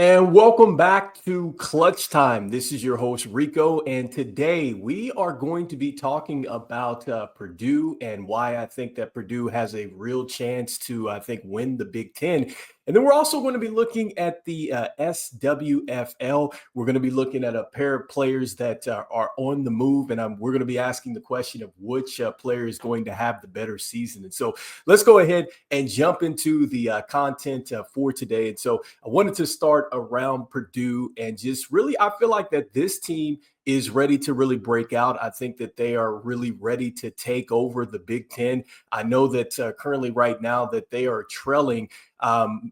And welcome back to Clutch Time. This is your host, Rico. And today we are going to be talking about Purdue and why I think that Purdue has a real chance to, win the Big Ten. And then we're also going to be looking at the SWFL. We're going to be looking at a pair of players that are on the move. And we're going to be asking the question of which player is going to have the better season. And so let's go ahead and jump into the content for today. And so I wanted to start around Purdue and just really, I feel like that this team is ready to really break out. I think that they are really ready to take over the Big Ten. I know that currently right now that they are trailing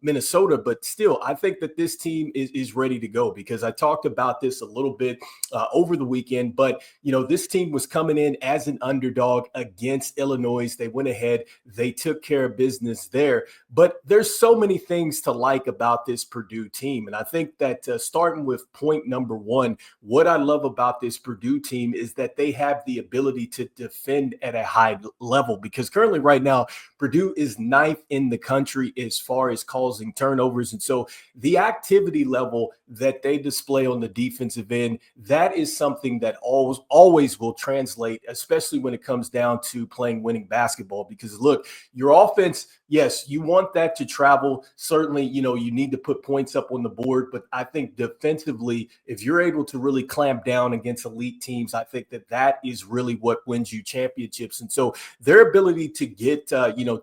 Minnesota, but still, I think that this team is ready to go because I talked about this a little bit over the weekend, but this team was coming in as an underdog against Illinois. They went ahead, they took care of business there, but there's so many things to like about this Purdue team. And I think that starting with point number one, what I love about this Purdue team is that they have the ability to defend at a high level because currently right now, Purdue is ninth in the country as far as causing turnovers. And so the activity level that they display on the defensive end, that is something that always will translate, especially when it comes down to playing winning basketball. Because look, your offense, yes, you want that to travel. Certainly, you need to put points up on the board. But I think defensively, if you're able to really clamp down against elite teams, I think that is really what wins you championships. And so their ability to get,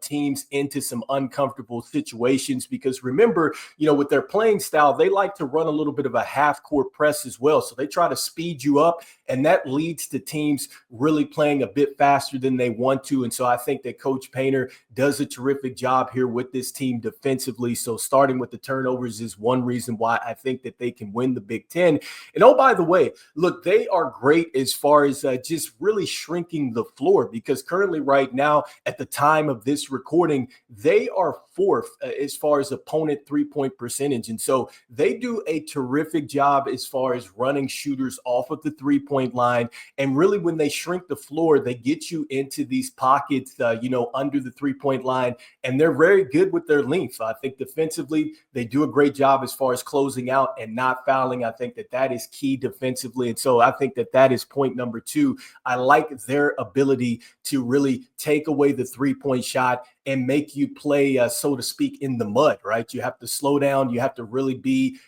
teams into some uncomfortable situations, because remember, with their playing style, they like to run a little bit of a half court press as well. So they try to speed you up, and that leads to teams really playing a bit faster than they want to. And so I think that Coach Painter does a terrific job here with this team defensively. So starting with the turnovers is one reason why I think that they can win the Big Ten. And oh, by the way, look, they are great as far as just really shrinking the floor, because currently right now, at the time of this recording, they are fourth as far as opponent three-point percentage. And so they do a terrific job as far as running shooters off of the three-point line. And really, when they shrink the floor, they get you into these pockets, under the three-point line. And they're very good with their length. I think defensively, they do a great job as far as closing out and not fouling. I think that is key defensively. And so I think that is point number two. I like their ability to really take away the three-point shot and make you play, so to speak, in the mud, right? You have to slow down. You have to really be,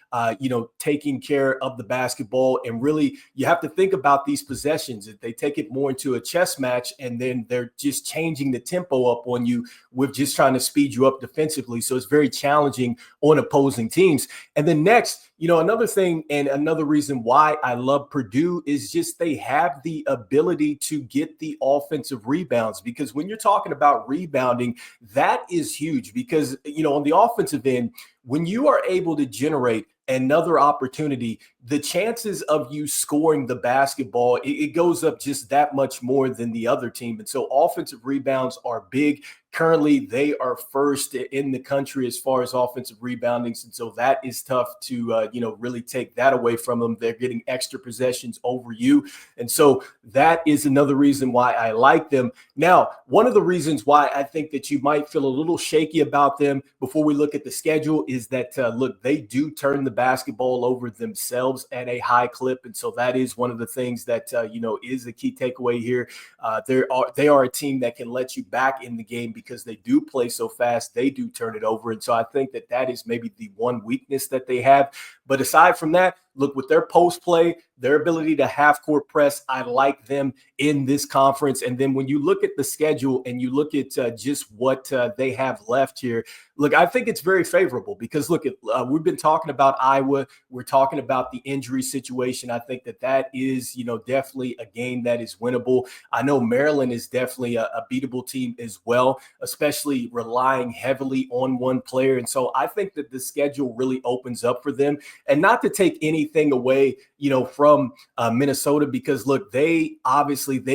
taking care of the basketball. And really, you have to think about these possessions. If they take it more into a chess match, and then they're just changing the tempo up on you with just trying to speed you up defensively. So it's very challenging on opposing teams. And then next, another thing and another reason why I love Purdue is just they have the ability to get the offensive rebounds, because when you're talking about rebounding, that is huge because, on the offensive end, when you are able to generate another opportunity, the chances of you scoring the basketball, it goes up just that much more than the other team. And so offensive rebounds are big. Currently, they are first in the country as far as offensive reboundings. And so that is tough to, really take that away from them. They're getting extra possessions over you. And so that is another reason why I like them. Now, one of the reasons why I think that you might feel a little shaky about them before we look at the schedule is that, look, they do turn the basketball over themselves at a high clip. And so that is one of the things that, is a key takeaway here. They are a team that can let you back in the game because they do play so fast. They do turn it over. And so I think that is maybe the one weakness that they have. But aside from that, look, with their post play, their ability to half court press, I like them in this conference. And then when you look at the schedule and you look at just what they have left here, look, I think it's very favorable because look, we've been talking about Iowa. We're talking about the injury situation. I think that is, definitely a game that is winnable. I know Maryland is definitely a beatable team as well, especially relying heavily on one player. And so I think that the schedule really opens up for them. And not to take anything away, from Minnesota, because look, they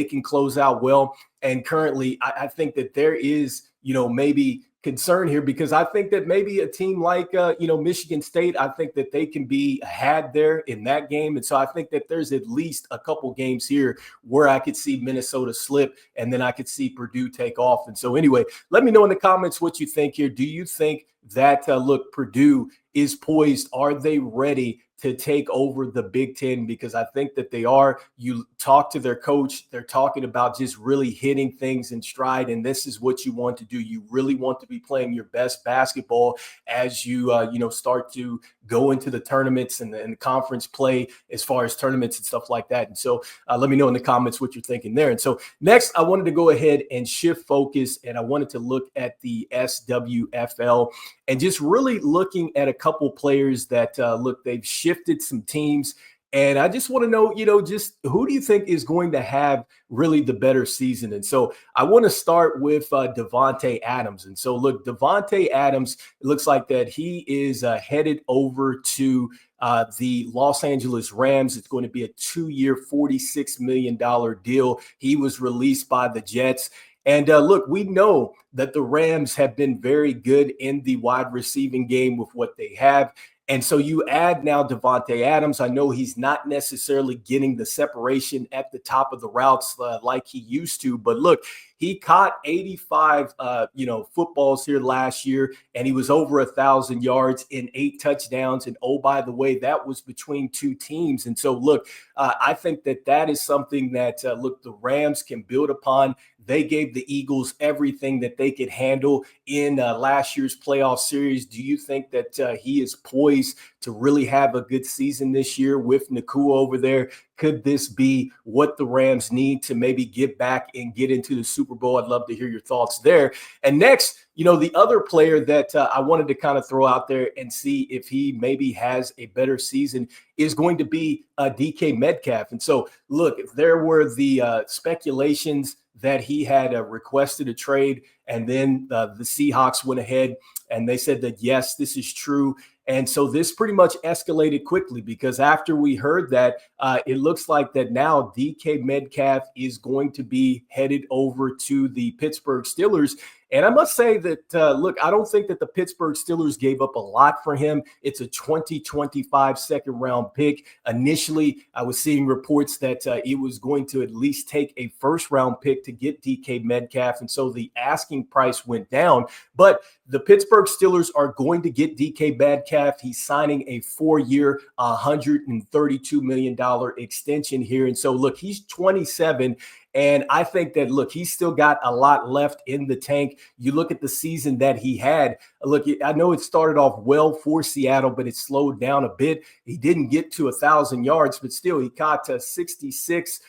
can close out well. And currently, I think that there is, maybe concern here, because I think that maybe a team like, Michigan State, I think that they can be had there in that game. And so I think that there's at least a couple games here where I could see Minnesota slip, and then I could see Purdue take off. And so anyway, let me know in the comments what you think here. Do you think that, Purdue is poised? Are they ready to take over the Big Ten? Because I think that they are. You talk to their coach, they're talking about just really hitting things in stride. And this is what you want to do. You really want to be playing your best basketball as you, start to go into the tournaments and the conference play, as far as tournaments and stuff like that. And so let me know in the comments what you're thinking there. And so next, I wanted to go ahead and shift focus, and I wanted to look at the SWFL and just really looking at a couple players that, they've shifted some teams. And I just want to know, just who do you think is going to have really the better season? And so I want to start with Davante Adams. And so, look, Davante Adams, it looks like that he is headed over to the Los Angeles Rams. It's going to be a 2-year, $46 million deal. He was released by the Jets. And look, we know that the Rams have been very good in the wide receiving game with what they have. And so you add now Davante Adams. I know he's not necessarily getting the separation at the top of the routes like he used to, but look, he caught 85, footballs here last year, and he was over 1,000 yards in 8 touchdowns. And oh, by the way, that was between 2 teams. And so, look, I think that is something that, the Rams can build upon. They gave the Eagles everything that they could handle in last year's playoff series. Do you think that he is poised to really have a good season this year with Nakua over there? Could this be what the Rams need to maybe get back and get into the Super Bowl? I'd love to hear your thoughts there. And next, the other player that I wanted to kind of throw out there and see if he maybe has a better season is going to be DK Metcalf. And so, look, there were the speculations that he had requested a trade, and then the Seahawks went ahead and they said that, yes, this is true. And so this pretty much escalated quickly, because after we heard that, it looks like that now DK Metcalf is going to be headed over to the Pittsburgh Steelers. And I must say that, look, I don't think that the Pittsburgh Steelers gave up a lot for him. It's a 2025 second round pick. Initially, I was seeing reports that it was going to at least take a first round pick to get DK Metcalf. And so the asking price went down. But the Pittsburgh Steelers are going to get DK Metcalf. He's signing a 4-year, $132 million extension here. And so, look, he's 27. And I think that, look, he's still got a lot left in the tank. You look at the season that he had. Look, I know it started off well for Seattle, but it slowed down a bit. He didn't get to 1,000 yards, but still he caught 66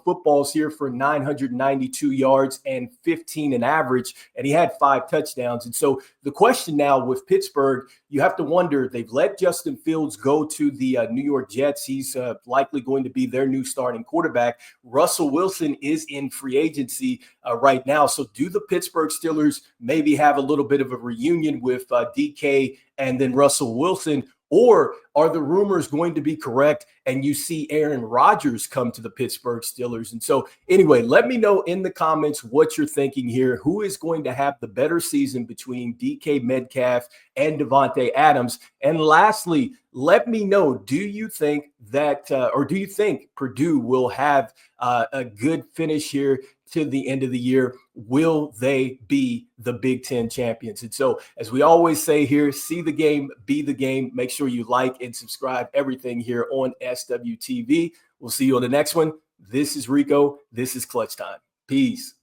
footballs here for 992 yards and 15 in average, and he had 5 touchdowns. And so the question now with Pittsburgh, you have to wonder, they've let Justin Fields go to the New York Jets. He's likely going to be their new starting quarterback. Russell Wilson is in free agency right now. So do the Pittsburgh Steelers maybe have a little bit of a reunion with DK and then Russell Wilson? Or are the rumors going to be correct and you see Aaron Rodgers come to the Pittsburgh Steelers? And so anyway, let me know in the comments what you're thinking here. Who is going to have the better season between DK Metcalf and Davante Adams? And lastly, let me know, do you think that or do you think Purdue will have a good finish here to the end of the year? Will they be the Big Ten champions? And so, as we always say here, see the game, be the game. Make sure you like and subscribe everything here on SWTV. We'll see you on the next one. This is Rico. This is Clutch Time. Peace.